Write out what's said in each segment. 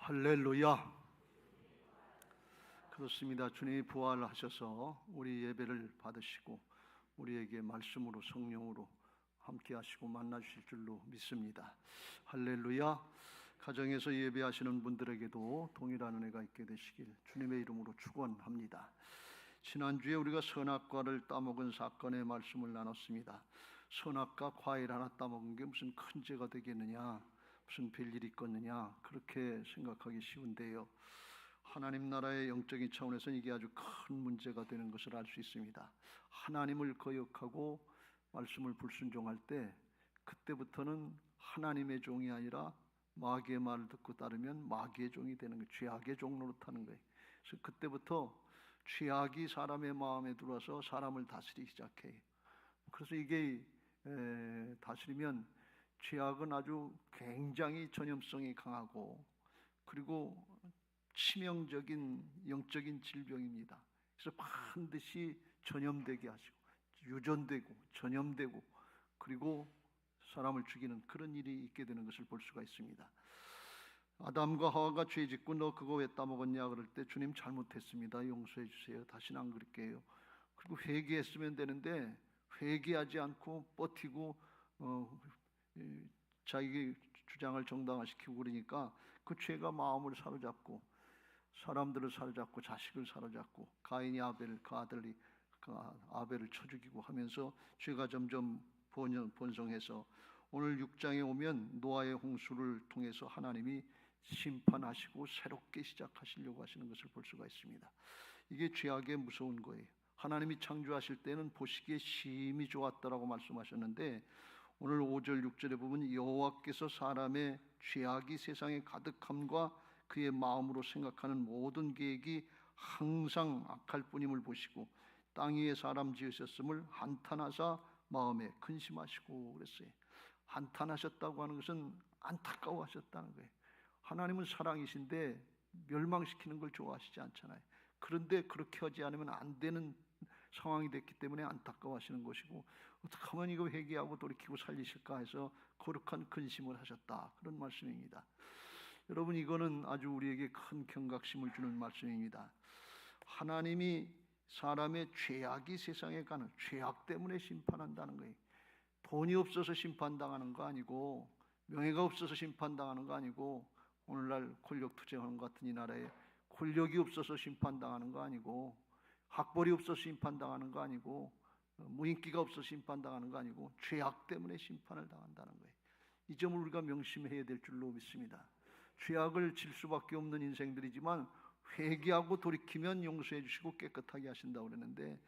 할렐루야. 그렇습니다. 주님이 부활하셔서 우리 예배를 받으시고 우리에게 말씀으로 성령으로 함께 하시고 만나 주실 줄로 믿습니다. 할렐루야. 가정에서 예배하시는 분들에게도 동일한 은혜가 있게 되시길 주님의 이름으로 축원합니다. 지난주에 우리가 선악과를 따먹은 사건의 말씀을 나눴습니다. 선악과 과일 하나 따먹은 게 무슨 큰 죄가 되겠느냐, 무슨 별일이 있겠느냐, 그렇게 생각하기 쉬운데요, 하나님 나라의 영적인 차원에서는 이게 아주 큰 문제가 되는 것을 알 수 있습니다. 하나님을 거역하고 말씀을 불순종할 때, 그때부터는 하나님의 종이 아니라 마귀의 말을 듣고 따르면 마귀의 종이 되는 거예요. 죄악의 종로로 타는 거예요. 그래서 그때부터 죄악이 사람의 마음에 들어와서 사람을 다스리기 시작해요. 그래서 이게 다스리면 죄악은 아주 굉장히 전염성이 강하고, 그리고 치명적인 영적인 질병입니다. 그래서 반드시 전염되게 하시고 유전되고 전염되고, 그리고 사람을 죽이는 그런 일이 있게 되는 것을 볼 수가 있습니다. 아담과 하와가 죄 짓고 너 그거 왜 따먹었냐 그럴 때 주님 잘못했습니다, 용서해 주세요, 다시는 안 그럴게요. 그리고 회개했으면 되는데 회개하지 않고 버티고 자기 주장을 정당화시키고 그러니까 그 죄가 마음을 사로잡고 사람들을 사로잡고 자식을 사로잡고, 가인이 아벨, 그 아들이 그 아벨을 쳐 죽이고 하면서 죄가 점점 번성해서 오늘 6장에 오면 노아의 홍수를 통해서 하나님이 심판하시고 새롭게 시작하시려고 하시는 것을 볼 수가 있습니다. 이게 죄악의 무서운 거예요. 하나님이 창조하실 때는 보시기에 심히 좋았다라고 말씀하셨는데, 오늘 5절 6절에 보면 여호와께서 사람의 죄악이 세상에 가득함과 그의 마음으로 생각하는 모든 계획이 항상 악할 뿐임을 보시고 땅 위에 사람 지으셨음을 한탄하사 마음에 근심하시고 그랬어요. 한탄하셨다고 하는 것은 안타까워하셨다는 거예요. 하나님은 사랑이신데 멸망시키는 걸 좋아하시지 않잖아요. 그런데 그렇게 하지 않으면 안 되는 상황이 됐기 때문에 안타까워하시는 것이고, 어떻게 하면 이거 회개하고 돌이키고 살리실까 해서 거룩한 근심을 하셨다, 그런 말씀입니다. 여러분, 이거는 아주 우리에게 큰 경각심을 주는 말씀입니다. 하나님이 사람의 죄악이 세상에 가는 죄악 때문에 심판한다는 거예요. 돈이 없어서 심판당하는 거 아니고, 명예가 없어서 심판당하는 거 아니고, 오늘날 권력 투쟁하는 것 같은 이 나라에 권력이 없어서 심판당하는 거 아니고, 학벌이 없어서 심판당하는 거 아니고, 무인기가 없어서 심판당하는 거 아니고, 죄악 때문에 심판을 당한다는 거예요. 이 점을 우리가 명심해야 될 줄로 믿습니다. 죄악을 질 수밖에 없는 인생들이지만 회개하고 돌이키면 용서해 주시고 깨끗하게 하신다고 그랬는데,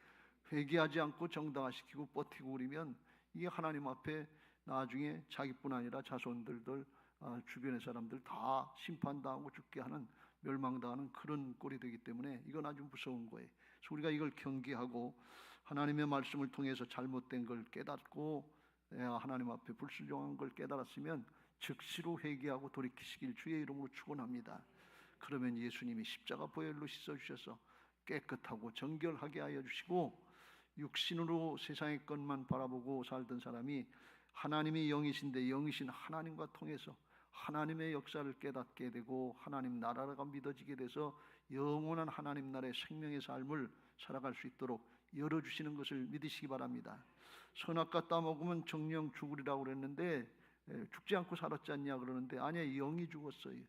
회개하지 않고 정당화시키고 버티고 그러면 이게 하나님 앞에 나중에 자기뿐 아니라 자손들들, 주변의 사람들 다 심판당하고 죽게 하는, 멸망당하는 그런 꼴이 되기 때문에 이건 아주 무서운 거예요. 그래서 우리가 이걸 경계하고 하나님의 말씀을 통해서 잘못된 걸 깨닫고 하나님 앞에 불순종한 걸 깨달았으면 즉시로 회개하고 돌이키시길 주의 이름으로 축원합니다. 그러면 예수님이 십자가 보혈로 씻어주셔서 깨끗하고 정결하게 하여 주시고, 육신으로 세상의 것만 바라보고 살던 사람이 하나님이 영이신데 영이신 하나님과 통해서 하나님의 역사를 깨닫게 되고 하나님 나라가 믿어지게 돼서 영원한 하나님 나라의 생명의 삶을 살아갈 수 있도록 열어주시는 것을 믿으시기 바랍니다. 선악과 따먹으면 정령 죽으리라고 그랬는데 죽지 않고 살았지 않냐 그러는데, 아니야, 영이 죽었어요.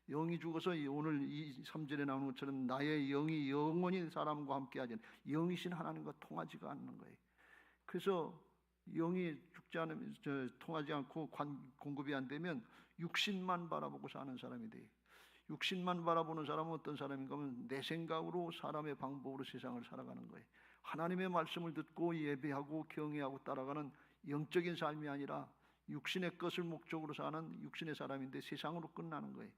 영이 죽어서 오늘 이 3절에 나오는 것처럼 나의 영이 영원히 사람과 함께 하지, 영이신 하나님과 통하지가 않는 거예요. 그래서 영이 죽지 않으면 통하지 않고 공급이 안 되면 육신만 바라보고 사는 사람이 돼요. 육신만 바라보는 사람은 어떤 사람인가 하면 내 생각으로 사람의 방법으로 세상을 살아가는 거예요. 하나님의 말씀을 듣고 예배하고 경외하고 따라가는 영적인 삶이 아니라 육신의 것을 목적으로 사는 육신의 사람인데 세상으로 끝나는 거예요.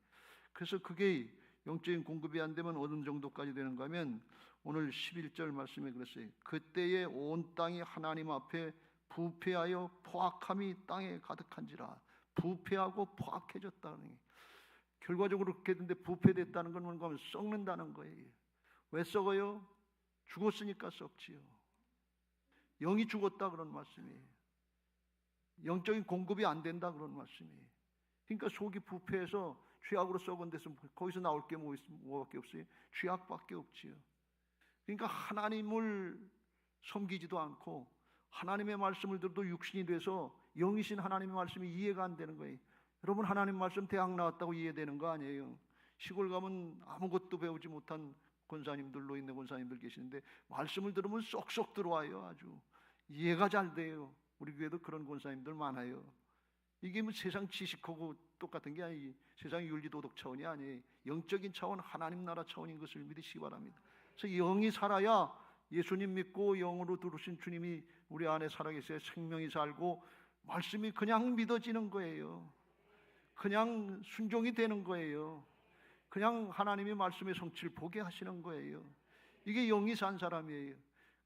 그래서 그게 영적인 공급이 안 되면 어느 정도까지 되는가 하면 오늘 11절 말씀에 그랬어요. 그때에 온 땅이 하나님 앞에 부패하여 포악함이 땅에 가득한지라. 부패하고 포악해졌다는 거예요. 결과적으로 그렇게 됐는데 부패됐다는 건 뭔가 하면 썩는다는 거예요. 왜 썩어요? 죽었으니까 썩지요. 영이 죽었다 그런 말씀이에요. 영적인 공급이 안 된다 그런 말씀이에요. 그러니까 속이 부패해서 죄악으로 썩은 데서 거기서 나올 게 뭐밖에 없어요? 죄악밖에 없지요. 그러니까 하나님을 섬기지도 않고 하나님의 말씀을 들어도 육신이 돼서 영이신 하나님의 말씀이 이해가 안 되는 거예요. 여러분, 하나님 말씀 대학 나왔다고 이해되는 거 아니에요. 시골 가면 아무것도 배우지 못한 권사님들, 노인네 권사님들 계시는데 말씀을 들으면 쏙쏙 들어와요. 아주 이해가 잘 돼요. 우리 교회도 그런 권사님들 많아요. 이게 뭐 세상 지식하고 똑같은 게 아니에요. 세상 윤리도덕 차원이 아니에요. 영적인 차원, 하나님 나라 차원인 것을 믿으시기 바랍니다. 그래서 영이 살아야 예수님 믿고 영으로 들으신 주님이 우리 안에 살아계셔야 생명이 살고 말씀이 그냥 믿어지는 거예요. 그냥 순종이 되는 거예요. 그냥 하나님의 말씀의 성취를 보게 하시는 거예요. 이게 영이 산 사람이에요.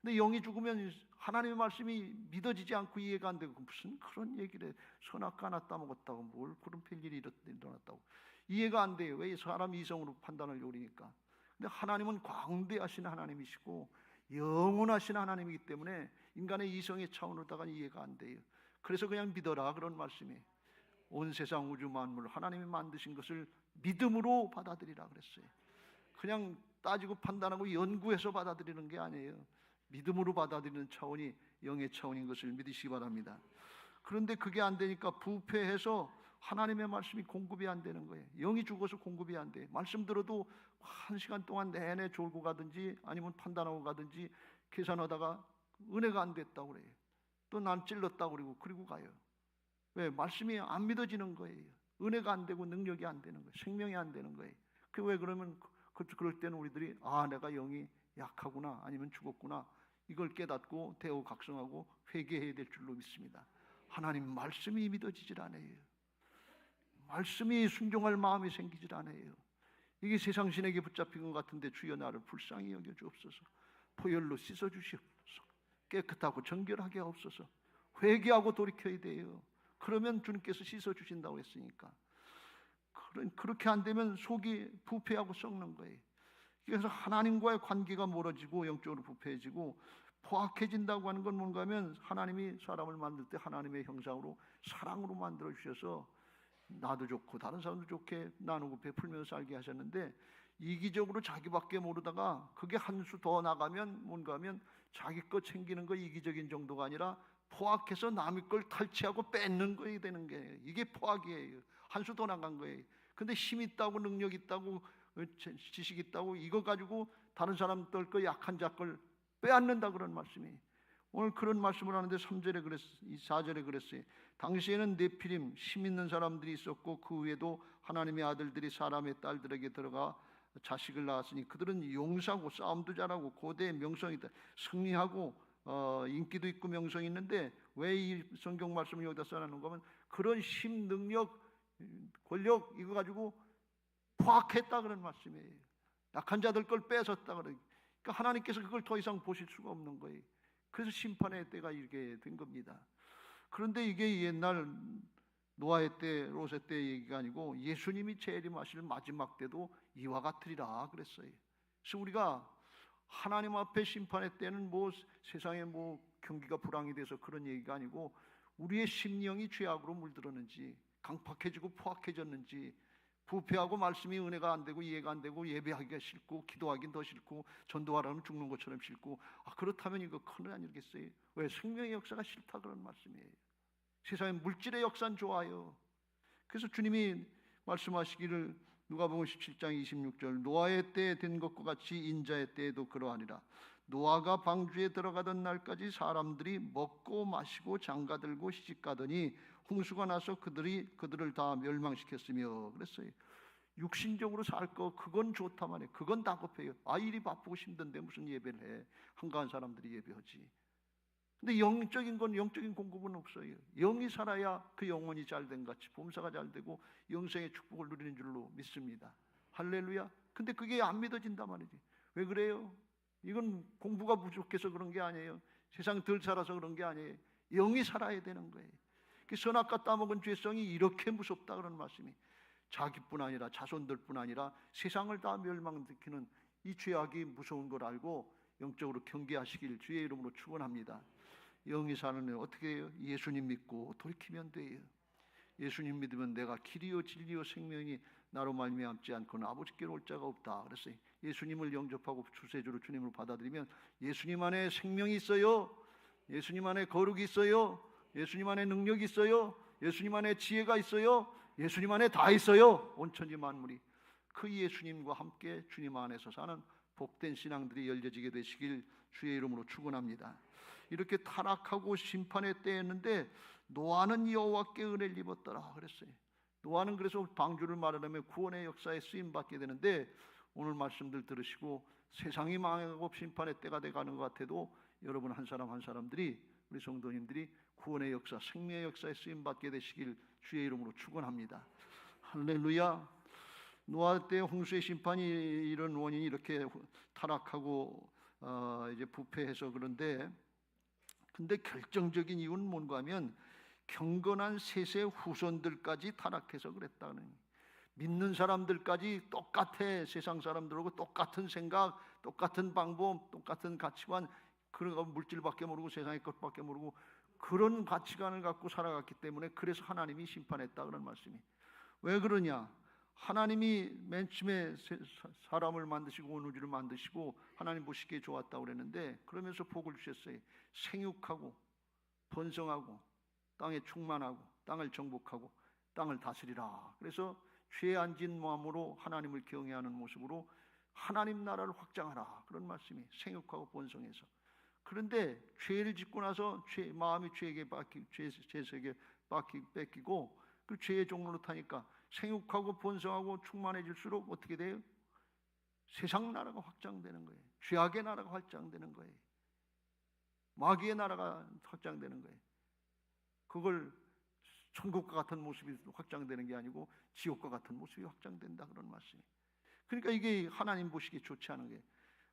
근데 영이 죽으면 하나님의 말씀이 믿어지지 않고 이해가 안 되고 무슨 그런 얘기를 해. 선악과 하나 따먹었다고 뭘 그런 별일이 일어났다고 이해가 안 돼요. 왜? 사람 이성으로 판단을 요리니까. 근데 하나님은 광대하신 하나님이시고 영원하신 하나님이기 때문에 인간의 이성의 차원으로다가 이해가 안 돼요. 그래서 그냥 믿어라 그런 말씀이에요. 온 세상 우주 만물 하나님이 만드신 것을 믿음으로 받아들이라 그랬어요. 그냥 따지고 판단하고 연구해서 받아들이는 게 아니에요. 믿음으로 받아들이는 차원이 영의 차원인 것을 믿으시기 바랍니다. 그런데 그게 안 되니까 부패해서 하나님의 말씀이 공급이 안 되는 거예요. 영이 죽어서 공급이 안 돼. 말씀 들어도 한 시간 동안 내내 졸고 가든지 아니면 판단하고 가든지 계산하다가 은혜가 안 됐다고 그래요. 또 난 찔렀다고 그리고 가요. 왜? 말씀이 안 믿어지는 거예요. 은혜가 안 되고 능력이 안 되는 거예요. 생명이 안 되는 거예요. 그 왜 그러면 그럴 때는 우리들이 내가 영이 약하구나 아니면 죽었구나 이걸 깨닫고 대우 각성하고 회개해야 될 줄로 믿습니다. 하나님 말씀이 믿어지질 않아요. 말씀이 순종할 마음이 생기질 않아요. 이게 세상 신에게 붙잡힌 것 같은데 주여 나를 불쌍히 여겨 주옵소서. 보혈로 씻어 주시옵소서. 깨끗하고 정결하게 하옵소서. 회개하고 돌이켜야 돼요. 그러면 주님께서 씻어 주신다고 했으니까. 그렇게 안 되면 속이 부패하고 썩는 거예요. 그래서 하나님과의 관계가 멀어지고 영적으로 부패해지고 포악해진다고 하는 건 뭔가 하면 하나님이 사람을 만들 때 하나님의 형상으로 사랑으로 만들어 주셔서 나도 좋고 다른 사람도 좋게 나누고 베풀면서 살게 하셨는데 이기적으로 자기밖에 모르다가 그게 한 수 더 나가면 뭔가 하면 자기 것 챙기는 거 이기적인 정도가 아니라 포악해서 남의 걸 탈취하고 뺏는 거에 되는 게 이게 포악이에요. 한 수 더 나간 거예요. 근데 힘 있다고 능력 있다고 지식 있다고 이거 가지고 다른 사람들 거 약한 자 걸 빼앗는다 그런 말씀이. 오늘 그런 말씀을 하는데 3절에 4절에 그랬어요. 당시에는 네피림 힘 있는 사람들이 있었고 그 위에도 하나님의 아들들이 사람의 딸들에게 들어가 자식을 낳았으니 그들은 용사고 싸움도 잘하고 고대의 명성이 있다. 승리하고 인기도 있고 명성이 있는데 왜 이 성경 말씀을 여기다 써놓는 거면 그런 힘, 능력, 권력 이거 가지고 포악했다 그런 말씀이에요. 약한 자들 걸 뺏었다 그러니까 하나님께서 그걸 더 이상 보실 수가 없는 거예요. 그래서 심판의 때가 이렇게 된 겁니다. 그런데 이게 옛날 노아의 때, 롯의 때 얘기가 아니고 예수님이 재림하실 마지막 때도 이와 같으리라 그랬어요. 그래서 우리가 하나님 앞에 심판의 때는 뭐 세상에 뭐 경기가 불황이 돼서 그런 얘기가 아니고 우리의 심령이 죄악으로 물들었는지 강팍해지고 포악해졌는지 부패하고 말씀이 은혜가 안 되고 이해가 안 되고 예배하기가 싫고 기도하기는 더 싫고 전도하라면 죽는 것처럼 싫고 그렇다면 이거 큰일 아니겠어요? 왜? 생명의 역사가 싫다 그런 말씀이에요. 세상에 물질의 역사는 좋아요. 그래서 주님이 말씀하시기를 누가복음 17장 26절 노아의 때에 된 것과 같이 인자의 때에도 그러하니라. 노아가 방주에 들어가던 날까지 사람들이 먹고 마시고 장가들고 시집가더니 홍수가 나서 그들을 다 멸망시켰으며 그랬어요. 육신적으로 살 거 그건 좋다 말이에요. 그건 다급해요. 일이 바쁘고 힘든데 무슨 예배를 해. 한가한 사람들이 예배하지. 근데 영적인 건 영적인 공급은 없어요. 영이 살아야 그 영혼이 잘된 같이 범사가 잘 되고 영생의 축복을 누리는 줄로 믿습니다. 할렐루야. 근데 그게 안 믿어진단 말이지. 왜 그래요? 이건 공부가 부족해서 그런 게 아니에요. 세상 덜 살아서 그런 게 아니에요. 영이 살아야 되는 거예요. 그 선악과 따먹은 죄성이 이렇게 무섭다 그런 말씀이 자기뿐 아니라 자손들뿐 아니라 세상을 다 멸망시키는 이 죄악이 무서운 걸 알고 영적으로 경계하시길 주의 이름으로 축원합니다. 영이 사는 애 어떻게 해요? 예수님 믿고 돌이키면 돼요. 예수님 믿으면 내가 길이요 진리요 생명이 나로 말미암지 않고는 아버지께로 올 자가 없다 그랬어요. 예수님을 영접하고 주세주로 주님을 받아들이면 예수님 안에 생명이 있어요. 예수님 안에 거룩이 있어요. 예수님 안에 능력이 있어요. 예수님 안에 지혜가 있어요. 예수님 안에 다 있어요. 온 천지 만물이 그 예수님과 함께 주님 안에서 사는 복된 신앙들이 열려지게 되시길 주의 이름으로 축원합니다. 이렇게 타락하고 심판의 때였는데 노아는 여호와께 은혜를 입었더라 그랬어요. 노아는 그래서 방주를 마련하며 구원의 역사에 쓰임 받게 되는데, 오늘 말씀들 들으시고 세상이 망하고 심판의 때가 돼가는 것 같아도 여러분 한 사람 한 사람들이, 우리 성도님들이 구원의 역사, 생명의 역사에 쓰임 받게 되시길 주의 이름으로 축원합니다. 할렐루야. 노아 때 홍수의 심판이 이런 원인이 이렇게 타락하고 이제 부패해서 그런데, 근데 결정적인 이유는 뭔가 하면 경건한 셋의 후손들까지 타락해서 그랬다는, 믿는 사람들까지 똑같아. 세상 사람들하고 똑같은 생각, 똑같은 방법, 똑같은 가치관, 그런 거 물질밖에 모르고 세상의 것밖에 모르고 그런 가치관을 갖고 살아갔기 때문에 그래서 하나님이 심판했다 그런 말씀이. 왜 그러냐? 하나님이 맨 처음에 사람을 만드시고 온 우주를 만드시고 하나님 보시기에 좋았다고 그랬는데, 그러면서 복을 주셨어요. 생육하고 번성하고 땅에 충만하고 땅을 정복하고 땅을 다스리라. 그래서 죄에 앉은 마음으로 하나님을 경외하는 모습으로 하나님 나라를 확장하라 그런 말씀이, 생육하고 번성해서. 그런데 죄를 짓고 나서 마음이 죄에게 죄세계 뺏기고 그 죄의 종로로 타니까 생육하고 번성하고 충만해질수록 어떻게 돼요? 세상 나라가 확장되는 거예요. 죄악의 나라가 확장되는 거예요. 마귀의 나라가 확장되는 거예요. 그걸 천국과 같은 모습이 확장되는 게 아니고 지옥과 같은 모습이 확장된다 그런 말씀이에요. 그러니까 이게 하나님 보시기에 좋지 않은 거예요.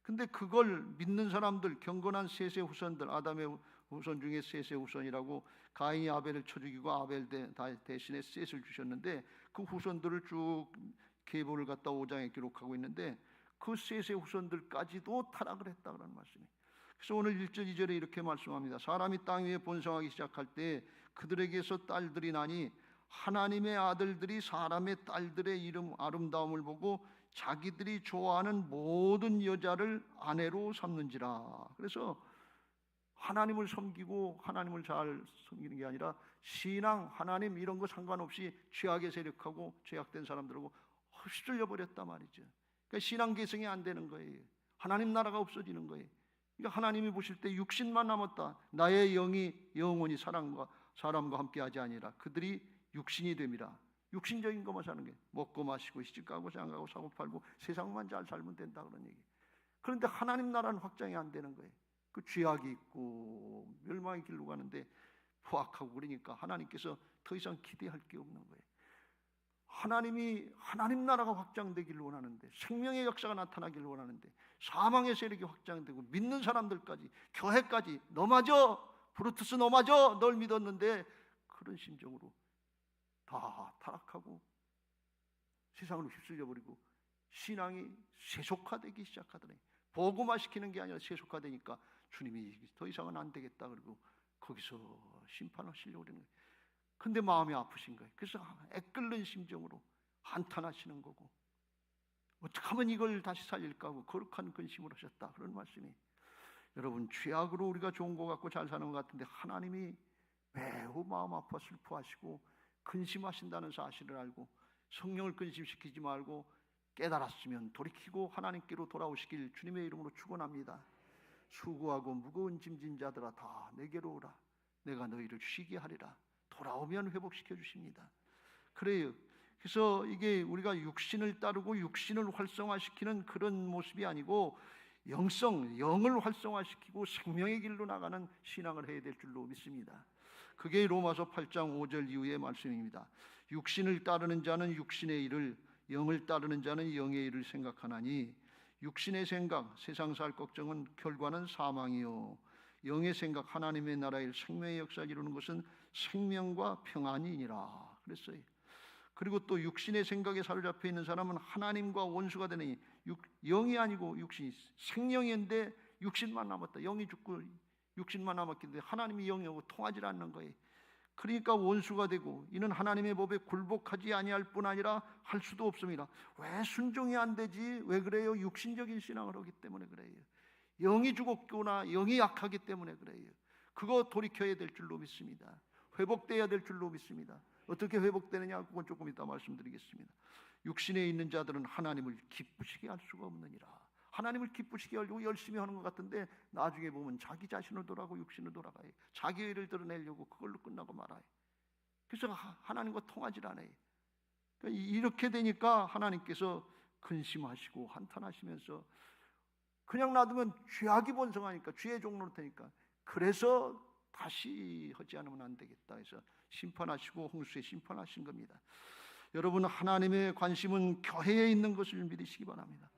근데 그걸 믿는 사람들, 경건한 셋의 후손들, 아담의 후손 중에 셋의 후손이라고, 가인이 아벨을 쳐 죽이고 아벨 대신에 셋을 주셨는데 그 후손들을 쭉 계보를 갖다 5장에 기록하고 있는데 그 셋의 후손들까지도 타락을 했다 그런 말씀이에요. 그래서 오늘 1절 2절에 이렇게 말씀합니다. 사람이 땅 위에 번성하기 시작할 때 그들에게서 딸들이 나니 하나님의 아들들이 사람의 딸들의 이름 아름다움을 보고 자기들이 좋아하는 모든 여자를 아내로 삼는지라. 그래서 하나님을 섬기고 하나님을 잘 섬기는 게 아니라 신앙, 하나님 이런 거 상관없이 죄악의 세력하고 죄악된 사람들하고 휩쓸려 버렸단 말이죠. 그러니까 신앙 계승이 안 되는 거예요. 하나님 나라가 없어지는 거예요. 그러니까 하나님이 보실 때 육신만 남았다. 나의 영이 영원히 사람과 함께하지 아니라 그들이 육신이 됨이라. 육신적인 것만 사는 게, 먹고 마시고 시집가고 장가고 사고 팔고 세상만 잘 살면 된다 그런 얘기. 그런데 하나님 나라는 확장이 안 되는 거예요. 그 죄악이 있고 멸망의 길로 가는데 포악하고 그러니까 하나님께서 더 이상 기대할 게 없는 거예요. 하나님이 하나님 나라가 확장되기를 원하는데, 생명의 역사가 나타나기를 원하는데 사망의 세력이 확장되고 믿는 사람들까지, 교회까지 넘어져, 브루투스 넘어져, 널 믿었는데 그런 심정으로 다 타락하고 세상으로 휩쓸려버리고 신앙이 세속화되기 시작하더니, 복음화시키는 게 아니라 세속화되니까 주님이 더 이상은 안 되겠다 그러고 거기서 심판하시려고 그러는 거예요. 근데 마음이 아프신 거예요. 그래서 애끓는 심정으로 한탄하시는 거고, 어떻게 하면 이걸 다시 살릴까 하고 거룩한 근심을 하셨다 그런 말씀이. 여러분, 죄악으로 우리가 좋은 거 갖고 잘 사는 것 같은데 하나님이 매우 마음 아파 슬퍼하시고 근심하신다는 사실을 알고 성령을 근심시키지 말고 깨달았으면 돌이키고 하나님께로 돌아오시길 주님의 이름으로 축원합니다. 수고하고 무거운 짐진 자들아 다 내게로 오라. 내가 너희를 쉬게 하리라. 돌아오면 회복시켜 주십니다. 그래요. 그래서 이게 우리가 육신을 따르고 육신을 활성화시키는 그런 모습이 아니고 영을 활성화시키고 생명의 길로 나가는 신앙을 해야 될 줄로 믿습니다. 그게 로마서 8장 5절 이후의 말씀입니다. 육신을 따르는 자는 육신의 일을, 영을 따르는 자는 영의 일을 생각하나니 육신의 생각, 세상 살 걱정은 결과는 사망이요, 영의 생각, 하나님의 나라의 생명의 역사를 이루는 것은 생명과 평안이니라 그랬어요. 그리고 또 육신의 생각에 사로잡혀 있는 사람은 하나님과 원수가 되니, 영이 아니고 육신이, 생명인데 육신만 남았다. 영이 죽고 육신만 남았기 때문에 하나님이 영이하고 통하지 않는 거예요. 그러니까 원수가 되고 이는 하나님의 법에 굴복하지 아니할 뿐 아니라 할 수도 없습니다. 왜 순종이 안 되지? 왜 그래요? 육신적인 신앙을 하기 때문에 그래요. 영이 죽었거나 영이 약하기 때문에 그래요. 그거 돌이켜야 될 줄로 믿습니다. 회복돼야 될 줄로 믿습니다. 어떻게 회복되느냐? 그건 조금 이따 말씀드리겠습니다. 육신에 있는 자들은 하나님을 기쁘시게 할 수가 없느니라. 하나님을 기쁘시게 하려고 열심히 하는 것 같은데 나중에 보면 자기 자신을 돌아가고 육신을 돌아가요. 자기 의를 드러내려고 그걸로 끝나고 말아요. 그래서 하나님과 통하지 않아요. 그러니까 이렇게 되니까 하나님께서 근심하시고 한탄하시면서 그냥 놔두면 죄악이 번성하니까 죄의 종로로 되니까 그래서 다시 하지 않으면 안 되겠다 해서 심판하시고 홍수에 심판하신 겁니다. 여러분, 하나님의 관심은 교회에 있는 것을 믿으시기 바랍니다.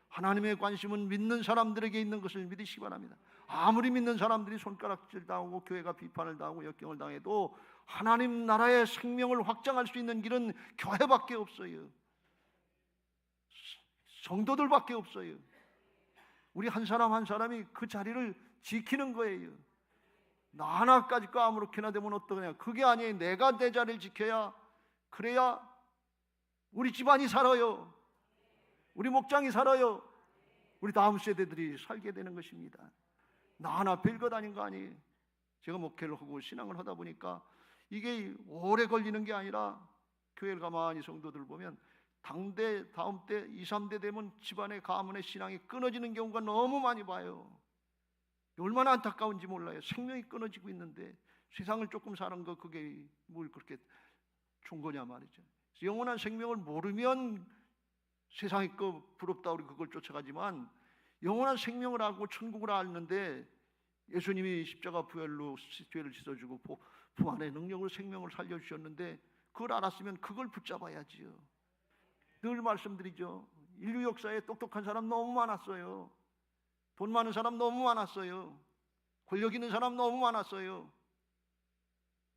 하나님의 관심은 믿는 사람들에게 있는 것을 믿으시기 바랍니다. 아무리 믿는 사람들이 손가락질 당하고 교회가 비판을 당하고 역경을 당해도 하나님 나라의 생명을 확장할 수 있는 길은 교회밖에 없어요. 성도들밖에 없어요. 우리 한 사람 한 사람이 그 자리를 지키는 거예요. 나 하나까지 거 아무렇게나 되면 어떠냐? 그게 아니에요. 내가 내 자리를 지켜야, 그래야 우리 집안이 살아요. 우리 목장이 살아요. 우리 다음 세대들이 살게 되는 것입니다. 나 하나 별것 아닌 거 아니에요. 제가 목회를 하고 신앙을 하다 보니까 이게 오래 걸리는 게 아니라 교회를 가만히 성도들 보면 당대 다음 때 2, 3대 되면 집안의 가문의 신앙이 끊어지는 경우가 너무 많이 봐요. 얼마나 안타까운지 몰라요. 생명이 끊어지고 있는데 세상을 조금 사는 거 그게 뭘 그렇게 좋은 거냐 말이죠. 영원한 생명을 모르면 세상에 거 부럽다 우리 그걸 쫓아가지만 영원한 생명을 알고 천국을 아는데 예수님이 십자가 부활로 죄를 씻어주고 부활의 능력으로 생명을 살려주셨는데 그걸 알았으면 그걸 붙잡아야지요. 늘 말씀드리죠. 인류 역사에 똑똑한 사람 너무 많았어요. 돈 많은 사람 너무 많았어요. 권력 있는 사람 너무 많았어요.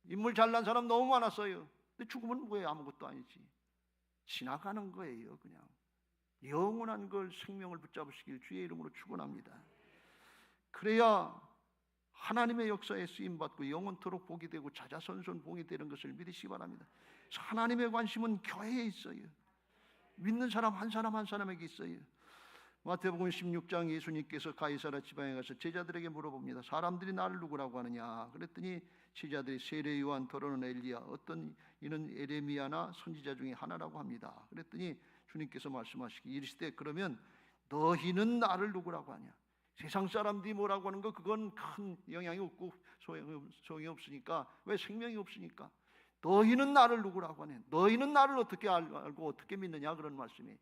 인물 잘난 사람 너무 많았어요. 근데 죽으면 뭐예요? 아무것도 아니지. 지나가는 거예요. 그냥 영원한 걸 생명을 붙잡으시길 주의 이름으로 축원합니다. 그래야 하나님의 역사에 쓰임받고 영원토록 복이 되고 자자손손 복이 되는 것을 믿으시기 바랍니다. 하나님의 관심은 교회에 있어요. 믿는 사람 한 사람 한 사람에게 있어요. 마태복음 16장 예수님께서 가이사랴 지방에 가서 제자들에게 물어봅니다. 사람들이 나를 누구라고 하느냐? 그랬더니 제자들이 세례 요한, 더러는 엘리야, 어떤 이는 에레미야나 선지자 중에 하나라고 합니다. 그랬더니 주님께서 말씀하시기 이르시되 그러면 너희는 나를 누구라고 하냐? 세상 사람들이 뭐라고 하는 거 그건 큰 영향이 없고 소용이 없으니까. 왜? 생명이 없으니까. 너희는 나를 누구라고 하냐? 너희는 나를 어떻게 알고 어떻게 믿느냐? 그런 말씀이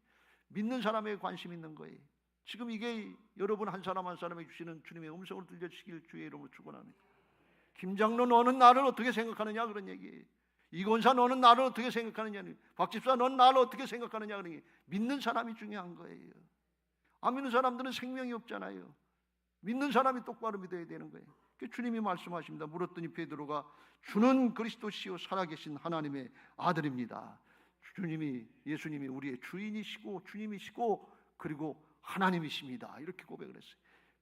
믿는 사람에게 관심 있는 거예요. 지금 이게 여러분 한 사람 한 사람에게 주시는 주님의 음성을 들려주시길 주의 이름으로 축원합니다. 김장로 너는 나를 어떻게 생각하느냐? 그런 얘기예요. 이건사 너는 나를 어떻게 생각하느냐? 박집사 너는 나를 어떻게 생각하느냐? 그런 얘기. 믿는 사람이 중요한 거예요. 안 믿는 사람들은 생명이 없잖아요. 믿는 사람이 똑바로 믿어야 되는 거예요. 주님이 말씀하십니다. 물었더니 베드로가 주는 그리스도시요 살아계신 하나님의 아들입니다. 예수님이 우리의 주인이시고 주님이시고 그리고 하나님이십니다. 이렇게 고백을 했어요.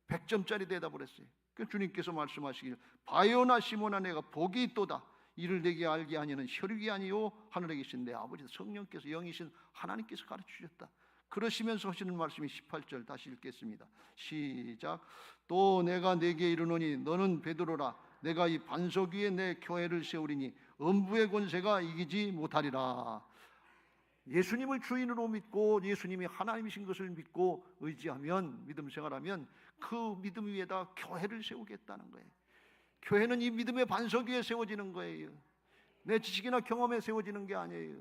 100점짜리 대답을 했어요. 주님께서 말씀하시길 바요나 시몬아 내가 복이 있도다. 이를 내게 알게 하니는 혈육이 아니요 하늘에 계신 내 아버지 성령께서 영이신 하나님께서 가르치셨다. 그러시면서 하시는 말씀이 18절 다시 읽겠습니다. 시작. 또 내가 네게 이르노니 너는 베드로라. 내가 이 반석 위에 내 교회를 세우리니 음부의 권세가 이기지 못하리라. 예수님을 주인으로 믿고 예수님이 하나님이신 것을 믿고 의지하면 믿음 생활하면 그 믿음 위에다 교회를 세우겠다는 거예요. 교회는 이 믿음의 반석 위에 세워지는 거예요. 내 지식이나 경험에 세워지는 게 아니에요.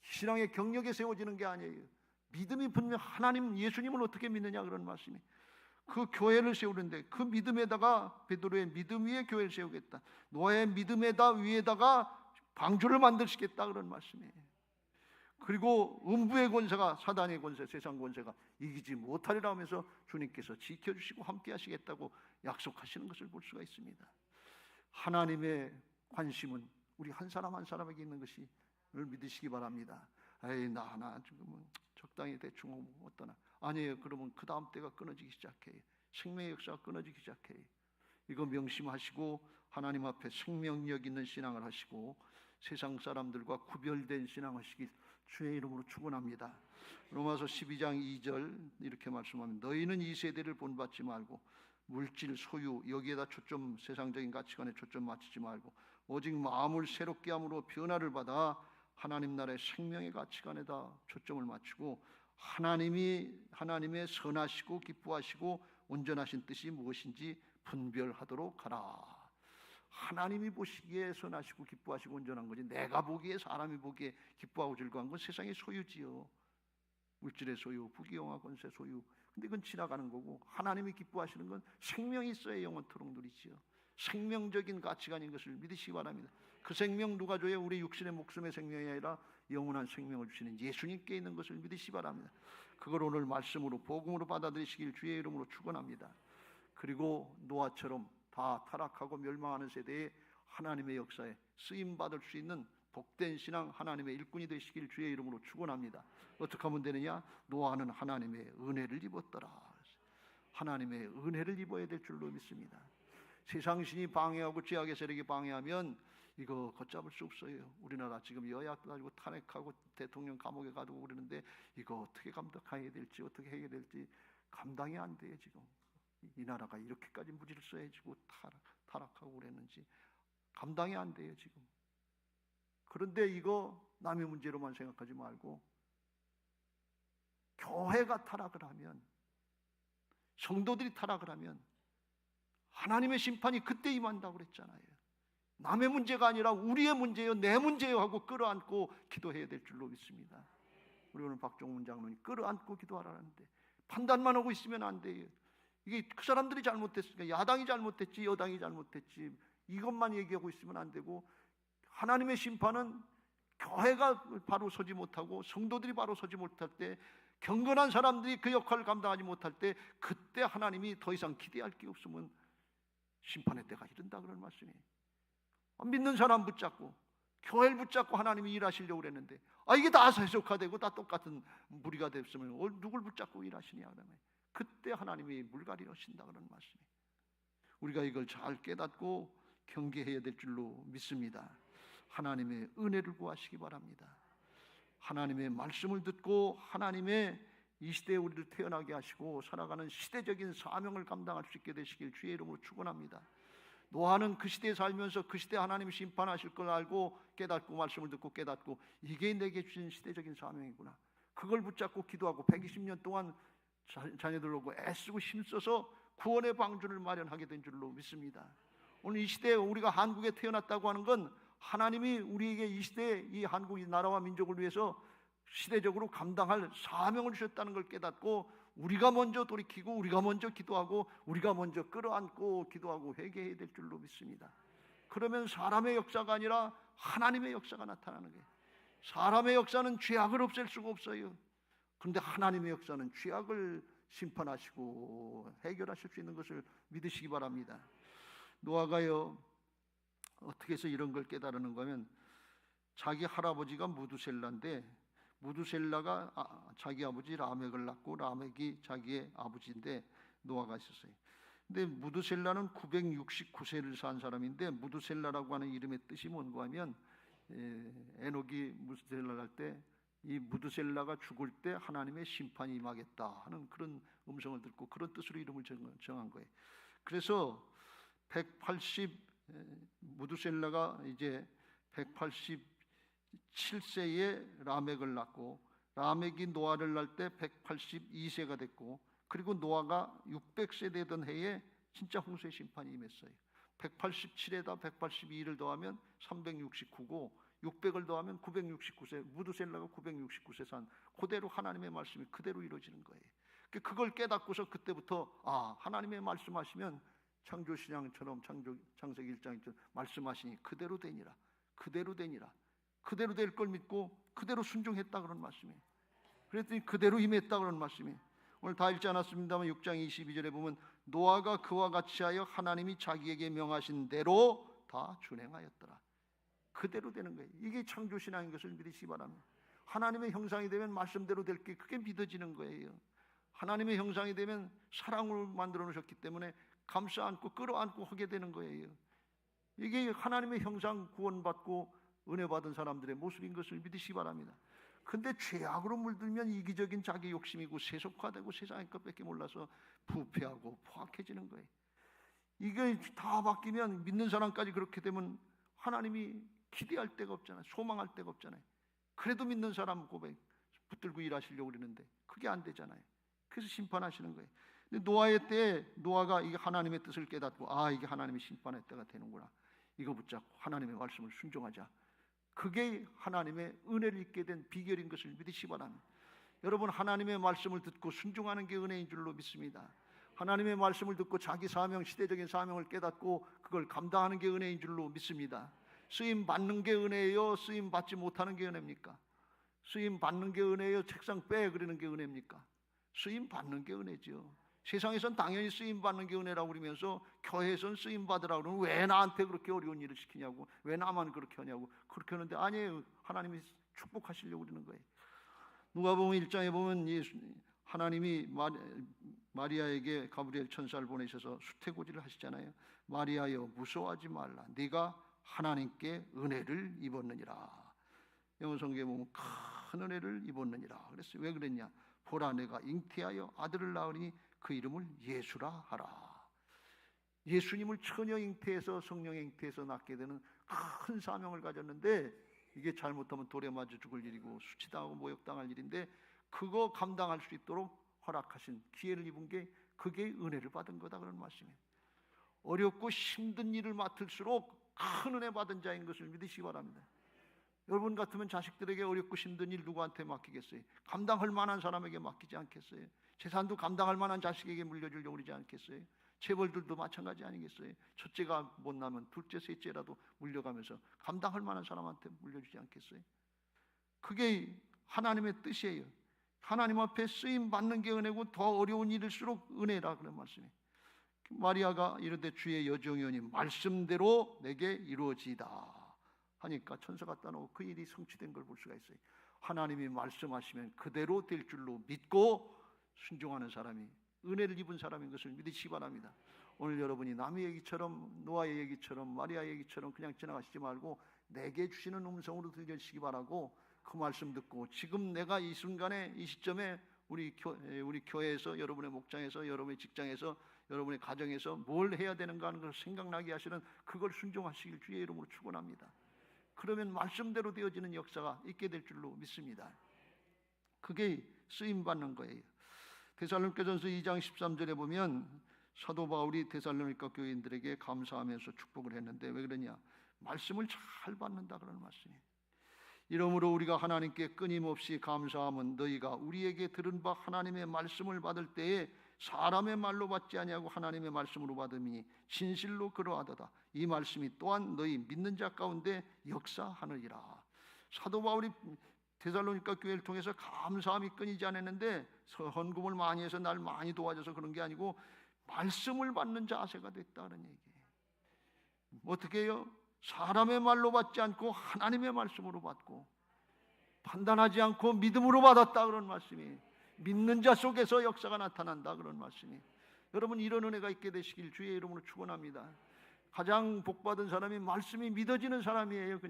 신앙의 경력에 세워지는 게 아니에요. 믿음이 분명 하나님 예수님을 어떻게 믿느냐 그런 말씀이 그 교회를 세우는데 그 믿음에다가 베드로의 믿음 위에 교회를 세우겠다. 노아의 믿음에다 위에다가 방주를 만드시겠다 그런 말씀이에요. 그리고 음부의 권세가 사단의 권세, 세상 권세가 이기지 못하리라 하면서 주님께서 지켜주시고 함께 하시겠다고 약속하시는 것을 볼 수가 있습니다. 하나님의 관심은 우리 한 사람 한 사람에게 있는 것을 믿으시기 바랍니다. 에이 나 하나 지금 적당히 대충 하면 어떠나 아니에요. 그러면 그 다음 때가 끊어지기 시작해요. 생명의 역사가 끊어지기 시작해요. 이거 명심하시고 하나님 앞에 생명력 있는 신앙을 하시고 세상 사람들과 구별된 신앙을 하시길 주의 이름으로 축원합니다. 로마서 12장 2절 이렇게 말씀합니다. 너희는 이 세대를 본받지 말고 물질, 소유 여기에다 초점, 세상적인 가치관에 초점 맞추지 말고 오직 마음을 새롭게 함으로 변화를 받아 하나님 나라의 생명의 가치관에다 초점을 맞추고 하나님의 선하시고 기뻐하시고 온전하신 뜻이 무엇인지 분별하도록 하라. 하나님이 보시기에 선하시고 기뻐하시고 온전한 거지 내가 보기에, 사람이 보기에 기뻐하고 즐거운 건 세상의 소유지요. 물질의 소유, 부귀영화, 권세 소유. 근데 그건 지나가는 거고 하나님이 기뻐하시는 건 생명이 있어야 영원토록 누리지요. 생명적인 가치관인 것을 믿으시기 바랍니다. 그 생명 누가 줘요? 우리 육신의 목숨의 생명이 아니라 영원한 생명을 주시는 예수님께 있는 것을 믿으시기 바랍니다. 그걸 오늘 말씀으로 복음으로 받아들이시길 주의 이름으로 축원합니다. 그리고 노아처럼 다 타락하고 멸망하는 세대에 하나님의 역사에 쓰임받을 수 있는 복된 신앙, 하나님의 일꾼이 되시길 주의 이름으로 축원합니다. 어떻게 하면 되느냐? 노아는 하나님의 은혜를 입었더라. 하나님의 은혜를 입어야 될 줄로 믿습니다. 세상 신이 방해하고 죄악의 세력이 방해하면 이거 걷잡을 수 없어요. 우리나라 지금 여야도 가지고 탄핵하고 대통령 감옥에 가두고 그러는데 이거 어떻게 감당해야 될지, 어떻게 해야 될지 감당이 안 돼요. 지금 이 나라가 이렇게까지 무질서해지고 타락하고 그랬는지 감당이 안 돼요 지금. 그런데 이거 남의 문제로만 생각하지 말고 교회가 타락을 하면, 성도들이 타락을 하면 하나님의 심판이 그때 임한다고 그랬잖아요. 남의 문제가 아니라 우리의 문제요, 내 문제요 하고 끌어안고 기도해야 될 줄로 믿습니다. 우리 오늘 박종문 장로님 끌어안고 기도하라는데 판단만 하고 있으면 안 돼요. 이게 그 사람들이 잘못됐으니까 야당이 잘못됐지 여당이 잘못됐지 이것만 얘기하고 있으면 안 되고, 하나님의 심판은 교회가 바로 서지 못하고 성도들이 바로 서지 못할 때, 경건한 사람들이 그 역할을 감당하지 못할 때, 그때 하나님이 더 이상 기대할 게 없으면 심판의 때가 이른다 그런 말씀이에요. 믿는 사람 붙잡고 교회를 붙잡고 하나님이 일하시려고 그랬는데 이게 다 세속화되고 다 똑같은 무리가 됐으면 누굴 붙잡고 일하시냐 그러면 그때 하나님이 물갈이하신다 그런 말씀이에요. 우리가 이걸 잘 깨닫고 경계해야 될 줄로 믿습니다. 하나님의 은혜를 구하시기 바랍니다. 하나님의 말씀을 듣고 하나님의 이 시대에 우리를 태어나게 하시고 살아가는 시대적인 사명을 감당할 수 있게 되시길 주의 이름으로 축원합니다. 노아는 그 시대에 살면서 그 시대 하나님이 심판하실 걸 알고 깨닫고 말씀을 듣고 깨닫고 이게 내게 주신 시대적인 사명이구나. 그걸 붙잡고 기도하고 120년 동안 자녀들하고 애쓰고 힘써서 구원의 방주를 마련하게 된 줄로 믿습니다. 오늘 이 시대에 우리가 한국에 태어났다고 하는 건 하나님이 우리에게 이 시대에 이 한국 이 나라와 민족을 위해서 시대적으로 감당할 사명을 주셨다는 걸 깨닫고 우리가 먼저 돌이키고 우리가 먼저 기도하고 우리가 먼저 끌어안고 기도하고 회개해야 될 줄로 믿습니다. 그러면 사람의 역사가 아니라 하나님의 역사가 나타나는 거예요. 사람의 역사는 죄악을 없앨 수가 없어요. 그런데 하나님의 역사는 죄악을 심판하시고 해결하실 수 있는 것을 믿으시기 바랍니다. 노아가요 어떻게 해서 이런 걸 깨달는 거면, 자기 할아버지가 무두셀라인데 무두셀라가 자기 아버지 라멕을 낳고 라멕이 자기의 아버지인데 노아가 있었어요. 근데 무두셀라는 969세를 산 사람인데 무두셀라라고 하는 이름의 뜻이 뭔가 하면 에녹이 무두셀라를 할 때 이 무두셀라가 죽을 때 하나님의 심판이 임하겠다 하는 그런 음성을 듣고 그런 뜻으로 이름을 정한 거예요. 그래서 무두셀라가 이제 187세에 라멕을 낳고 라멕이 노아를 낳을 때 182세가 됐고, 그리고 노아가 600세 되던 해에 진짜 홍수의 심판이 임했어요. 187에다 182를 더하면 369고 600을 더하면 969세, 무두셀라가 969세 산 그대로 하나님의 말씀이 그대로 이루어지는 거예요. 그걸 깨닫고서 그때부터 하나님의 말씀하시면 창조신앙처럼 창세기 1장처럼 말씀하시니 그대로 되니라, 그대로 되니라, 그대로 될 걸 믿고 그대로 순종했다 그런 말씀이에요. 그랬더니 그대로 임했다 그런 말씀이에요. 오늘 다 읽지 않았습니다만 6장 22절에 보면 노아가 그와 같이 하여 하나님이 자기에게 명하신 대로 다 준행하였더라. 그대로 되는 거예요. 이게 창조신앙인 것을 믿으시기 바랍니다. 하나님의 형상이 되면 말씀대로 될 게 그게 믿어지는 거예요. 하나님의 형상이 되면 사랑으로 만들어 놓으셨기 때문에 감싸 안고 끌어안고 하게 되는 거예요. 이게 하나님의 형상 구원받고 은혜 받은 사람들의 모습인 것을 믿으시기 바랍니다. 근데 죄악으로 물들면 이기적인 자기 욕심이고 세속화되고 세상의 것밖에 몰라서 부패하고 포악해지는 거예요. 이게 다 바뀌면 믿는 사람까지 그렇게 되면 하나님이 기대할 데가 없잖아요. 소망할 데가 없잖아요. 그래도 믿는 사람 고백 붙들고 일하시려고 그러는데 그게 안 되잖아요. 그래서 심판하시는 거예요. 근데 노아의 때에 노아가 이게 하나님의 뜻을 깨닫고 이게 하나님의 심판의 때가 되는구나. 이거 붙잡고 하나님의 말씀을 순종하자. 그게 하나님의 은혜를 입게 된 비결인 것을 믿으시기 바랍니다. 여러분, 하나님의 말씀을 듣고 순종하는 게 은혜인 줄로 믿습니다. 하나님의 말씀을 듣고 자기 사명, 시대적인 사명을 깨닫고 그걸 감당하는 게 은혜인 줄로 믿습니다. 쓰임 받는 게 은혜예요? 쓰임 받지 못하는 게 은혜입니까? 쓰임 받는 게 은혜예요? 책상 빼 그러는 게 은혜입니까? 쓰임 받는 게 은혜죠. 세상에선 당연히 쓰임 받는 게 은혜라고 그러면서 교회에선 쓰임 받으라고 그러면 왜 나한테 그렇게 어려운 일을 시키냐고, 왜 나만 그렇게 하냐고 그렇게 하는데 아니에요. 하나님이 축복하시려고 그러는 거예요. 누가복음 1장에 보면 하나님이 마리아에게 가브리엘 천사를 보내셔서 수태고지를 하시잖아요. 마리아여 무서워하지 말라. 네가 하나님께 은혜를 입었느니라. 영어 성경에 보면 큰 은혜를 입었느니라 그랬어요. 왜 그랬냐? 보라 내가 잉태하여 아들을 낳으니 그 이름을 예수라 하라. 예수님을 처녀 잉태에서 성령 잉태에서 낳게 되는 큰 사명을 가졌는데 이게 잘못하면 돌에 맞아 죽을 일이고 수치당하고 모욕당할 일인데 그거 감당할 수 있도록 허락하신 기회를 입은 게 그게 은혜를 받은 거다 그런 말씀이에요. 어렵고 힘든 일을 맡을수록 큰 은혜 받은 자인 것을 믿으시기 바랍니다. 여러분 같으면 자식들에게 어렵고 힘든 일 누구한테 맡기겠어요? 감당할 만한 사람에게 맡기지 않겠어요? 재산도 감당할 만한 자식에게 물려주려고 그러지 않겠어요? 재벌들도 마찬가지 아니겠어요? 첫째가 못 나면 둘째, 셋째라도 물려가면서 감당할 만한 사람한테 물려주지 않겠어요? 그게 하나님의 뜻이에요. 하나님 앞에 쓰임 받는 게 은혜고 더 어려운 일일수록 은혜라 그런 말씀이에요. 마리아가 이르되 주의 여종이오니 말씀대로 내게 이루어지이다 하니까 천사가 갖다 놓고 그 일이 성취된 걸 볼 수가 있어요. 하나님이 말씀하시면 그대로 될 줄로 믿고 순종하는 사람이 은혜를 입은 사람인 것을 믿으시기 바랍니다. 오늘 여러분이 남의 얘기처럼 노아의 얘기처럼 마리아의 얘기처럼 그냥 지나가시지 말고 내게 주시는 음성으로 들려주시기 바라고 그 말씀 듣고 지금 내가 이 순간에 이 시점에 우리 교회에서 여러분의 목장에서 여러분의 직장에서 여러분의 가정에서 뭘 해야 되는가 하는 걸 생각나게 하시는 그걸 순종하시길 주의 이름으로 축원합니다. 그러면 말씀대로 되어지는 역사가 있게 될 줄로 믿습니다. 그게 쓰임받는 거예요. 데살로니가전서 2장 13절에 보면 사도 바울이 데살로니가 교인들에게 감사하면서 축복을 했는데 왜 그러냐? 말씀을 잘 받는다 그런 말씀이에요. 이러므로 우리가 하나님께 끊임없이 감사함은 너희가 우리에게 들은 바 하나님의 말씀을 받을 때에 사람의 말로 받지 아니하고 하나님의 말씀으로 받음이 진실로 그러하도다. 이 말씀이 또한 너희 믿는 자 가운데 역사하느니라. 사도 바울이 데살로니가 교회를 통해서 감사함이 끊이지 않았는데 헌금을 많이 해서 날 많이 도와줘서 그런 게 아니고 말씀을 받는 자세가 됐다는 얘기예요. 어떻게 해요? 사람의 말로 받지 않고 하나님의 말씀으로 받고 판단하지 않고 믿음으로 받았다 그런 말씀이 믿는 자 속에서 역사가 나타난다 그런 말씀이 여러분 이런 은혜가 있게 되시길 주의 이름으로 축원합니다. 가장 복받은 사람이 말씀이 믿어지는 사람이에요.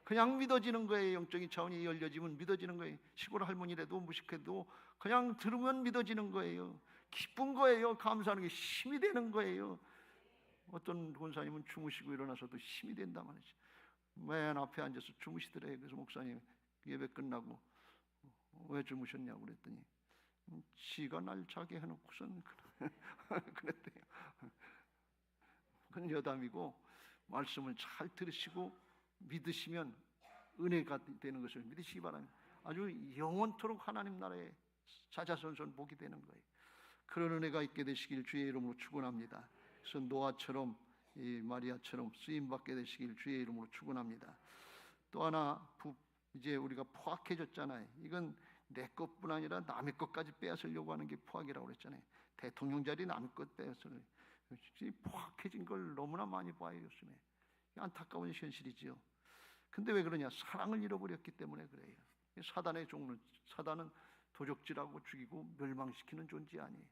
그냥 믿어지는 거예요. 영적인 차원이 열려지면 믿어지는 거예요. 시골 할머니라도 무식해도 그냥 들으면 믿어지는 거예요. 기쁜 거예요. 감사하는 게 힘이 되는 거예요. 어떤 권사님은 주무시고 일어나서도 힘이 된다 말이죠. 맨 앞에 앉아서 주무시더래요. 그래서 목사님 예배 끝나고 왜 주무셨냐고 그랬더니 지가 날 자게 해놓고선 그랬대요. 그건 여담이고 말씀을 잘 들으시고 믿으시면 은혜가 되는 것을 믿으시기 바랍니다. 아주 영원토록 하나님 나라에 자자손손 복이 되는 거예요. 그런 은혜가 있게 되시길 주의 이름으로 축원합니다. 그래서 노아처럼 이 마리아처럼 쓰임받게 되시길 주의 이름으로 축원합니다. 또 하나 이제 우리가 포악해졌잖아요. 이건 내 것뿐 아니라 남의 것까지 빼앗으려고 하는 게 포악이라고 그랬잖아요. 대통령 자리 남의 것 빼앗으려고. 포악해진 걸 너무나 많이 봐요 요즘에. 안타까운 현실이지요. 근데 왜 그러냐? 사랑을 잃어버렸기 때문에 그래요. 사단의 종은 사단은 도적질하고 죽이고 멸망시키는 존재 아니에요.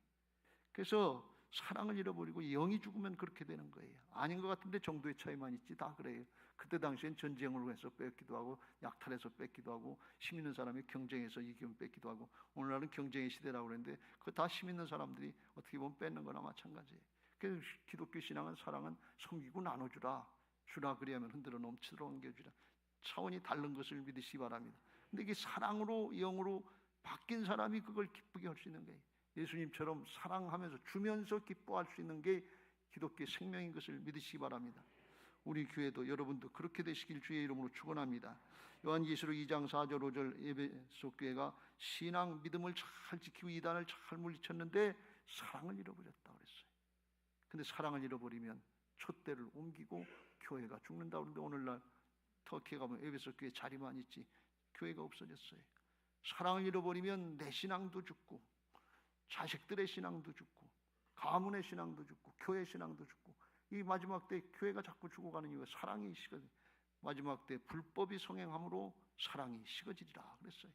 그래서 사랑을 잃어버리고 영이 죽으면 그렇게 되는 거예요. 아닌 것 같은데 정도의 차이만 있지 다 그래요. 그때 당시엔 전쟁으로 해서 뺏기도 하고 약탈해서 뺏기도 하고 힘 있는 사람이 경쟁해서 이기면 뺏기도 하고, 오늘날은 경쟁의 시대라고 그러는데 그 다 힘 있는 사람들이 어떻게 보면 뺏는 거나 마찬가지예요. 그래서 기독교 신앙은 사랑은 섬기고 나눠주라, 주라 그리하면 흔들어 넘치도록 옮겨주라, 차원이 다른 것을 믿으시기 바랍니다. 근데 이게 사랑으로 영으로 바뀐 사람이 그걸 기쁘게 할 수 있는 거예요. 예수님처럼 사랑하면서 주면서 기뻐할 수 있는 게 기독교의 생명인 것을 믿으시기 바랍니다. 우리 교회도 여러분도 그렇게 되시길 주의 이름으로 축원합니다. 요한계시록 2장 4절 5절 에베소 교회가 신앙 믿음을 잘 지키고 이단을 잘 물리쳤는데 사랑을 잃어버렸다 그랬어요. 근데 사랑을 잃어버리면 촛대를 옮기고 교회가 죽는다 그러는데 오늘날 터키에 가면 에베소 교회 자리만 있지 교회가 없어졌어요. 사랑을 잃어버리면 내 신앙도 죽고 자식들의 신앙도 죽고 가문의 신앙도 죽고 교회 신앙도 죽고, 이 마지막 때 교회가 자꾸 죽어가는 이유가 사랑이 식어져. 마지막 때 불법이 성행함으로 사랑이 식어지리라 그랬어요.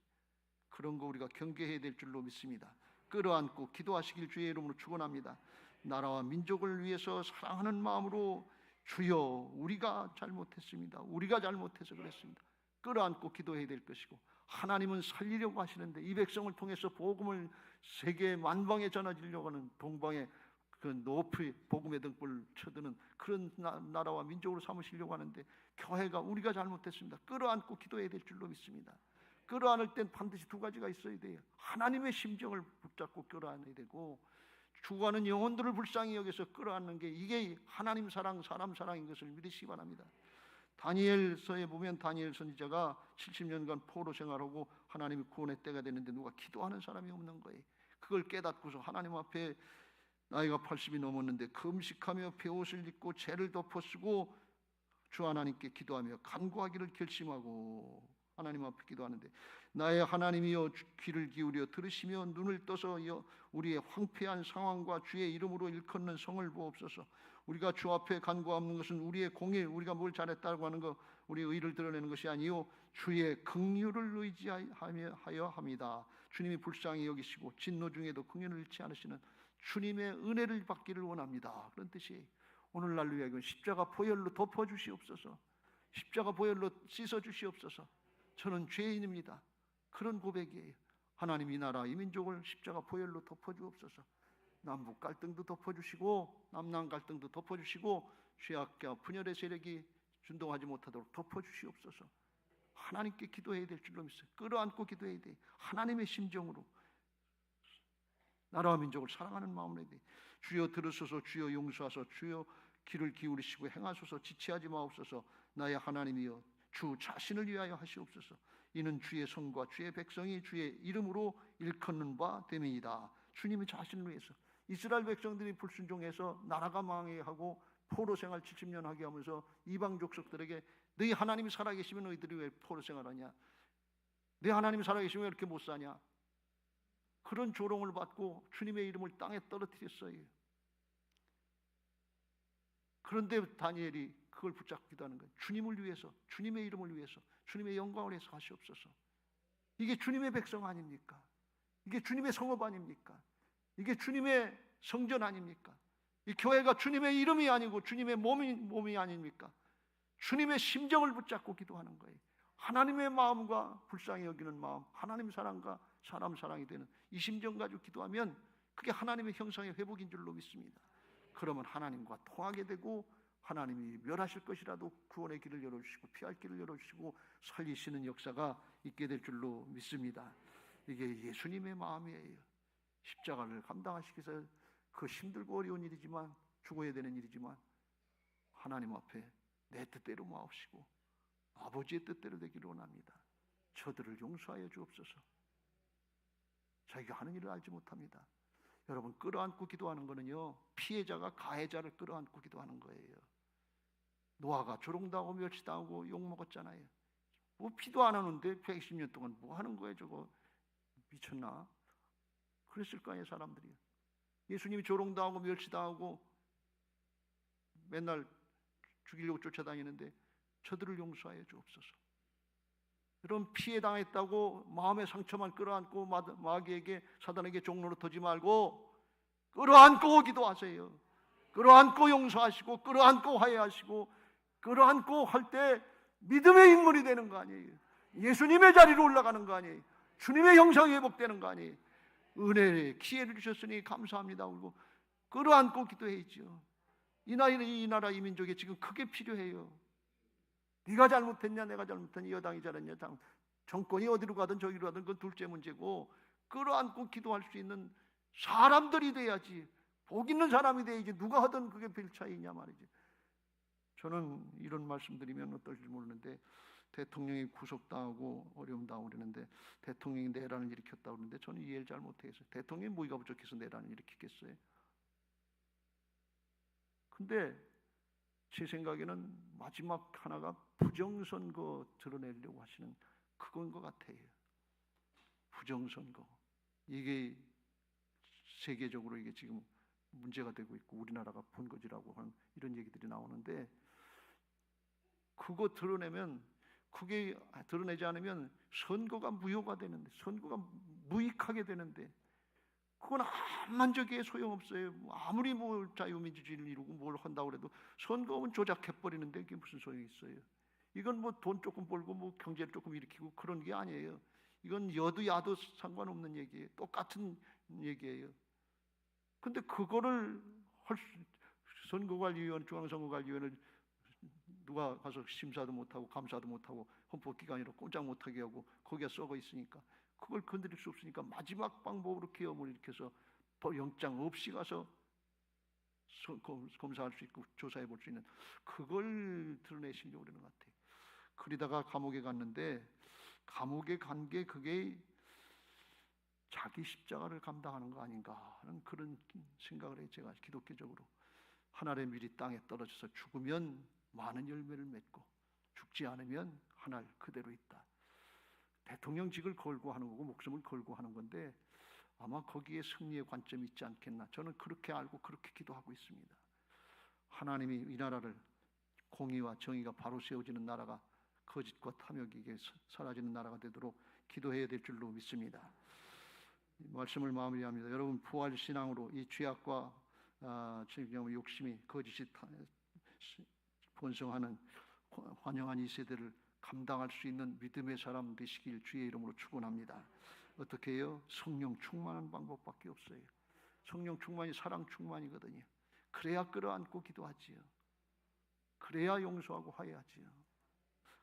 그런 거 우리가 경계해야 될 줄로 믿습니다. 끌어안고 기도하시길 주의 이름으로 축원합니다. 나라와 민족을 위해서 사랑하는 마음으로 주여 우리가 잘못했습니다. 우리가 잘못해서 그랬습니다. 끌어안고 기도해야 될 것이고, 하나님은 살리려고 하시는데 이 백성을 통해서 복음을 세계 만방에 전해지려고 하는 동방의 그 높이 복음의 등불을 쳐드는 그런 나라와 민족으로 삼으시려고 하는데 교회가 우리가 잘못했습니다. 끌어안고 기도해야 될 줄로 믿습니다. 끌어안을 땐 반드시 두 가지가 있어야 돼요. 하나님의 심정을 붙잡고 끌어안아야 되고, 죽어가는 영혼들을 불쌍히 여겨서 끌어안는 게 이게 하나님 사랑, 사람 사랑인 것을 믿으시기 바랍니다. 다니엘서에 보면 다니엘 선지자가 70년간 포로 생활하고 하나님의 구원의 때가 되는데 누가 기도하는 사람이 없는 거예요. 그걸 깨닫고서 하나님 앞에 나이가 80이 넘었는데 금식하며 베옷을 입고 죄를 덮어쓰고 주 하나님께 기도하며 간구하기를 결심하고 하나님 앞에 기도하는데, 나의 하나님이여 귀를 기울여 들으시며 눈을 떠서 우리의 황폐한 상황과 주의 이름으로 일컫는 성을 보옵소서. 우리가 주 앞에 간구하는 것은 우리의 공의, 우리가 뭘 잘했다고 하는 것, 우리의 의를 드러내는 것이 아니요 주의 긍휼을 의지하여 합니다. 주님이 불쌍히 여기시고 진노 중에도 긍휼을 잃지 않으시는 주님의 은혜를 받기를 원합니다. 그런 뜻이에요. 오늘날 위하여 십자가 보혈로 덮어주시옵소서. 십자가 보혈로 씻어주시옵소서. 저는 죄인입니다. 그런 고백이에요. 하나님 이 나라 이 민족을 십자가 보혈로 덮어주옵소서. 남북 갈등도 덮어주시고 남남 갈등도 덮어주시고 죄악과 분열의 세력이 준동하지 못하도록 덮어주시옵소서. 하나님께 기도해야 될 줄로 믿어요. 끌어안고 기도해야 돼요. 하나님의 심정으로 나라와 민족을 사랑하는 마음으로 해야 돼요. 주여 들으소서, 주여 용서하소서, 주여 귀를 기울이시고 행하소서, 지체하지 마옵소서. 나의 하나님이여 주 자신을 위하여 하시옵소서. 이는 주의 성과 주의 백성이 주의 이름으로 일컫는 바 됨이니이다. 주님이 자신을 위해서 이스라엘 백성들이 불순종해서 나라가 망해하고 포로 생활 70년 하게 하면서 이방 족속들에게 너희 하나님이 살아계시면 너희들이 왜 포로 생활하냐, 내 하나님이 살아계시면 왜 이렇게 못 사냐, 그런 조롱을 받고 주님의 이름을 땅에 떨어뜨렸어요. 그런데 다니엘이 그걸 붙잡기도 하는 거예요. 주님을 위해서, 주님의 이름을 위해서, 주님의 영광을 위해서 하시옵소서. 이게 주님의 백성 아닙니까? 이게 주님의 성읍 아닙니까? 이게 주님의 성전 아닙니까? 이 교회가 주님의 이름이 아니고 주님의 몸이 아닙니까? 주님의 심정을 붙잡고 기도하는 거예요. 하나님의 마음과 불쌍히 여기는 마음, 하나님 사랑과 사람 사랑이 되는 이 심정 가지고 기도하면 그게 하나님의 형상의 회복인 줄로 믿습니다. 그러면 하나님과 통하게 되고 하나님이 멸하실 것이라도 구원의 길을 열어주시고 피할 길을 열어주시고 살리시는 역사가 있게 될 줄로 믿습니다. 이게 예수님의 마음이에요. 십자가를 감당하시기 위해서 그 힘들고 어려운 일이지만, 죽어야 되는 일이지만 하나님 앞에 내 뜻대로 마옵시고 아버지의 뜻대로 되기를 원합니다. 저들을 용서하여 주옵소서. 자기가 하는 일을 알지 못합니다. 여러분, 끌어안고 기도하는 거는요, 피해자가 가해자를 끌어안고 기도하는 거예요. 노아가 조롱당하고 멸치당하고 욕먹었잖아요. 뭐 피도 안 하는데 120년 동안 뭐 하는 거예요? 저거 미쳤나? 그랬을 거 아니에요, 사람들이. 예수님이 조롱당하고 멸치당하고 맨날 죽이려고 쫓아다니는데 저들을 용서하여 주옵소서. 여러분, 피해 당했다고 마음의 상처만 끌어안고 마귀에게, 사단에게 종로로 두지 말고 끌어안고 기도하세요. 끌어안고 용서하시고 끌어안고 화해하시고 끌어안고 할 때 믿음의 인물이 되는 거 아니에요. 예수님의 자리로 올라가는 거 아니에요. 주님의 형상이 회복되는 거 아니에요. 은혜의 기회를 주셨으니 감사합니다. 그리고 끌어안고 기도해야죠. 이 나라 이 민족에 지금 크게 필요해요. 네가 잘못했냐 내가 잘못했냐 여당이 잘했냐 정권이 어디로 가든 저기로 가든 그건 둘째 문제고 끌어안고 기도할 수 있는 사람들이 돼야지. 복 있는 사람이 돼야지. 누가 하든 그게 별 차이냐 말이지. 저는 이런 말씀드리면 어떨지 모르는데 대통령이 구속당하고 어려움 당하고 그러는데 대통령이 내란을 일으켰다고 그러는데 저는 이해를 잘 못하겠어요. 대통령이 뭐가 부족해서 내란을 일으키겠어요? 근데 제 생각에는 마지막 하나가 부정선거 드러내려고 하시는 그건 것 같아요. 부정선거. 이게 세계적으로 이게 지금 문제가 되고 있고 우리나라가 본거지라고 하는 이런 얘기들이 나오는데 그거 드러내면 그게 드러내지 않으면 선거가 무효가 되는데 선거가 무익하게 되는데 그건 암만 저기에 소용없어요. 아무리 뭐 자유민주주의를 이루고 뭘 한다고 해도 선거는 조작해버리는데 그게 무슨 소용이 있어요. 이건 뭐 돈 조금 벌고 뭐 경제를 조금 일으키고 그런 게 아니에요. 이건 여도 야도 상관없는 얘기예요. 똑같은 얘기예요. 근데 그거를 선거관리위원 중앙선거관리위원을 누가 가서 심사도 못하고 감사도 못하고 헌법기관이라 꼼짝 못하게 하고 거기에 썩어 있으니까 그걸 건드릴 수 없으니까 마지막 방법으로 계엄을 일으켜서 영장 없이 가서 검사할 수 있고 조사해 볼 수 있는 그걸 드러내시려고 그러는 것 같아요. 그러다가 감옥에 갔는데 감옥에 간 게 그게 자기 십자가를 감당하는 거 아닌가 하는 그런 생각을 해요. 제가 기독교적으로 하늘의 밀이 땅에 떨어져서 죽으면 많은 열매를 맺고 죽지 않으면 하늘 그대로 있다. 대통령직을 걸고 하는 거고 목숨을 걸고 하는 건데 아마 거기에 승리의 관점이 있지 않겠나. 저는 그렇게 알고 그렇게 기도하고 있습니다. 하나님이 이 나라를 공의와 정의가 바로 세워지는 나라가 거짓과 탐욕이 사라지는 나라가 되도록 기도해야 될 줄로 믿습니다. 말씀을 마무리합니다. 여러분 부활 신앙으로 이 죄악과 욕심이 거짓이 번성하는 환영한 이 세대를 감당할 수 있는 믿음의 사람 되시길 주의 이름으로 축원합니다. 어떻게 해요? 성령 충만한 방법밖에 없어요. 성령 충만이 사랑 충만이거든요. 그래야 끌어안고 기도하지요. 그래야 용서하고 화해하지요.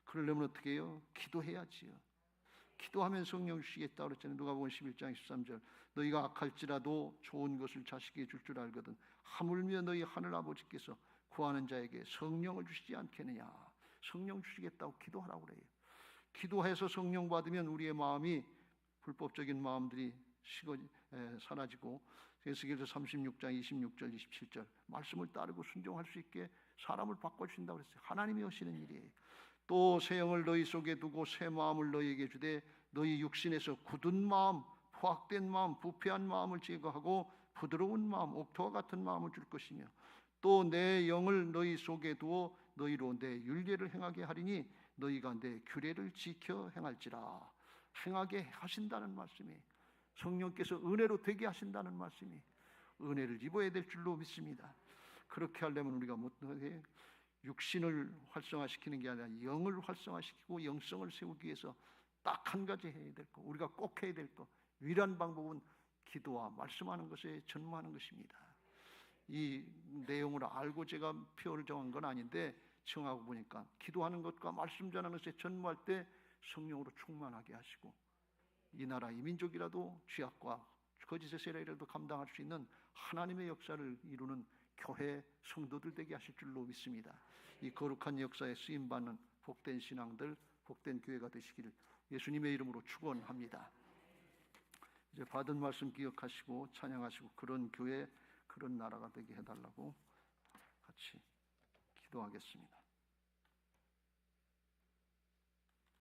그러려면 어떻게 해요? 기도해야지요. 기도하면 성령 주시겠다 그랬잖아요. 누가복음 11장 13절 너희가 악할지라도 좋은 것을 자식에게 줄 줄 알거든 하물며 너희 하늘 아버지께서 구하는 자에게 성령을 주시지 않겠느냐. 성령 주시겠다고 기도하라고 그래요. 기도해서 성령 받으면 우리의 마음이 불법적인 마음들이 사라지고 에스겔서 36장 26절 27절 말씀을 따르고 순종할 수 있게 사람을 바꿔주신다고 그랬어요. 하나님이 하시는 일이에요. 또 새 영을 너희 속에 두고 새 마음을 너희에게 주되 너희 육신에서 굳은 마음, 포악된 마음, 부패한 마음을 제거하고 부드러운 마음, 옥토와 같은 마음을 줄 것이며 또 내 영을 너희 속에 두어 너희로 내 율례를 행하게 하리니 너희가 내 규례를 지켜 행할지라. 행하게 하신다는 말씀이 성령께서 은혜로 되게 하신다는 말씀이 은혜를 입어야 될 줄로 믿습니다. 그렇게 하려면 우리가 못하게 육신을 활성화시키는 게 아니라 영을 활성화시키고 영성을 세우기 위해서 딱 한 가지 해야 될 거, 우리가 꼭 해야 될 거, 유일한 방법은 기도와 말씀하는 것에 전무하는 것입니다. 이 내용을 알고 제가 표를 정한 건 아닌데 정하고 보니까 기도하는 것과 말씀 전하는 것에 전무할 때 성령으로 충만하게 하시고 이 나라 이 민족이라도 죄악과 거짓의 세력이라도 감당할 수 있는 하나님의 역사를 이루는 교회 성도들 되게 하실 줄로 믿습니다. 이 거룩한 역사에 쓰임받는 복된 신앙들, 복된 교회가 되시기를 예수님의 이름으로 축원합니다. 이제 받은 말씀 기억하시고 찬양하시고 그런 교회, 그런 나라가 되게 해달라고 같이 기도하겠습니다.